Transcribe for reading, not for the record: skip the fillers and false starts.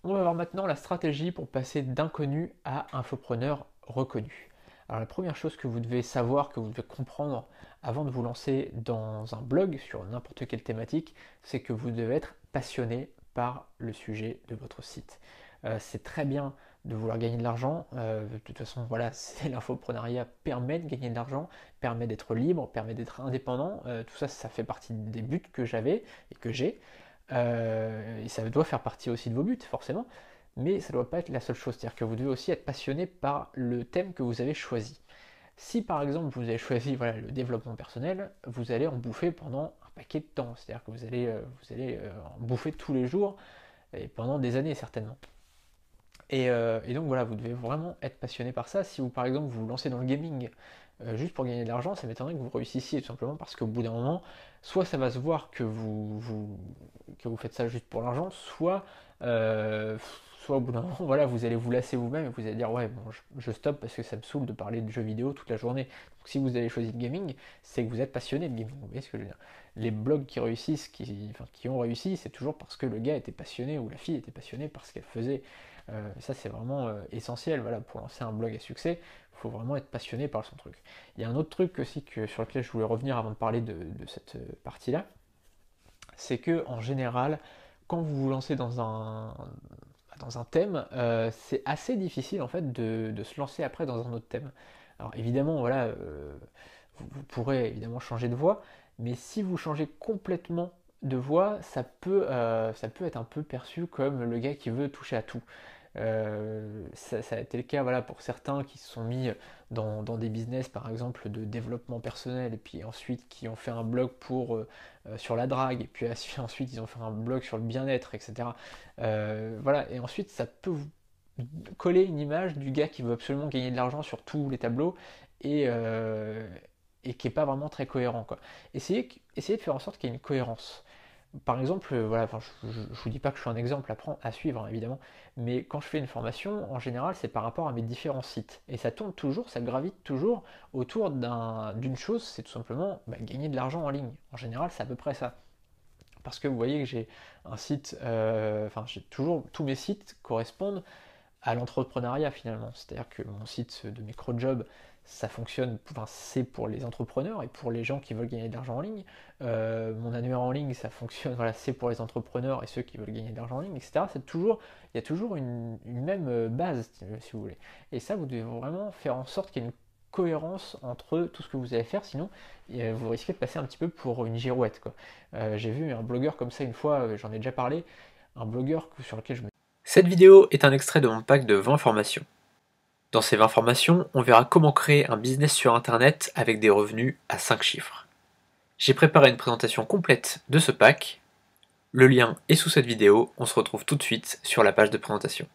On va voir maintenant la stratégie pour passer d'inconnu à infopreneur reconnu. Alors la première chose que vous devez savoir, que vous devez comprendre avant de vous lancer dans un blog sur n'importe quelle thématique, c'est que vous devez être passionné par le sujet de votre site. C'est très bien de vouloir gagner de l'argent. De toute façon, voilà, l'infoprenariat permet de gagner de l'argent, permet d'être libre, permet d'être indépendant. Tout ça, ça fait partie des buts que j'avais et que j'ai. Et ça doit faire partie aussi de vos buts, forcément, mais ça ne doit pas être la seule chose. C'est-à-dire que vous devez aussi être passionné par le thème que vous avez choisi. Si par exemple vous avez choisi voilà, le développement personnel, vous allez en bouffer pendant un paquet de temps. C'est-à-dire que vous allez en bouffer tous les jours et pendant des années certainement. Et donc voilà, vous devez vraiment être passionné par ça. Si vous par exemple vous vous lancez dans le gaming juste pour gagner de l'argent, ça m'étonnerait que vous réussissiez tout simplement parce qu'au bout d'un moment, soit ça va se voir que vous faites ça juste pour l'argent, euh, soit au bout d'un moment, voilà, vous allez vous lasser vous-même et vous allez dire ouais bon je stoppe parce que ça me saoule de parler de jeux vidéo toute la journée. Donc si vous avez choisi le gaming, c'est que vous êtes passionné de gaming. Vous voyez ce que je veux dire? Les blogs qui réussissent, qui ont réussi, c'est toujours parce que le gars était passionné ou la fille était passionnée par ce qu'elle faisait. Ça c'est vraiment essentiel, voilà, pour lancer un blog à succès, il faut vraiment être passionné par son truc. Il y a un autre truc aussi sur lequel je voulais revenir avant de parler de cette partie-là, c'est que en général, quand vous vous lancez dans un thème, c'est assez difficile en fait de se lancer après dans un autre thème. Alors évidemment, voilà, vous pourrez évidemment changer de voie, mais si vous changez complètement de voie, ça peut être un peu perçu comme le gars qui veut toucher à tout. Ça a été le cas voilà, pour certains qui se sont mis dans des business par exemple de développement personnel et puis ensuite qui ont fait un blog sur la drague et puis ensuite ils ont fait un blog sur le bien-être, etc. Voilà, et ensuite ça peut vous coller une image du gars qui veut absolument gagner de l'argent sur tous les tableaux et, euh, et qui n'est pas vraiment très cohérent, quoi. Essayez de faire en sorte qu'il y ait une cohérence. Par exemple, voilà, enfin, je ne vous dis pas que je suis un exemple à suivre, hein, évidemment, mais quand je fais une formation, en général, c'est par rapport à mes différents sites. Et ça tourne toujours, ça gravite toujours autour d'une chose, c'est tout simplement gagner de l'argent en ligne. En général, c'est à peu près ça. Parce que vous voyez que j'ai un site, enfin, j'ai toujours, tous mes sites correspondent à l'entrepreneuriat finalement. C'est-à-dire que mon site de microjob, ça fonctionne, enfin, c'est pour les entrepreneurs et pour les gens qui veulent gagner de l'argent en ligne. Mon annuaire en ligne, ça fonctionne, voilà, c'est pour les entrepreneurs et ceux qui veulent gagner de l'argent en ligne, etc. Il y a toujours une même base, si vous voulez. Et ça, vous devez vraiment faire en sorte qu'il y ait une cohérence entre tout ce que vous allez faire, sinon vous risquez de passer un petit peu pour une girouette, quoi. J'ai vu un blogueur comme ça une fois, j'en ai déjà parlé, un blogueur sur lequel je me... Cette vidéo est un extrait de mon pack de 20 formations. Dans ces 20 formations, on verra comment créer un business sur internet avec des revenus à 5 chiffres. J'ai préparé une présentation complète de ce pack. Le lien est sous cette vidéo, on se retrouve tout de suite sur la page de présentation.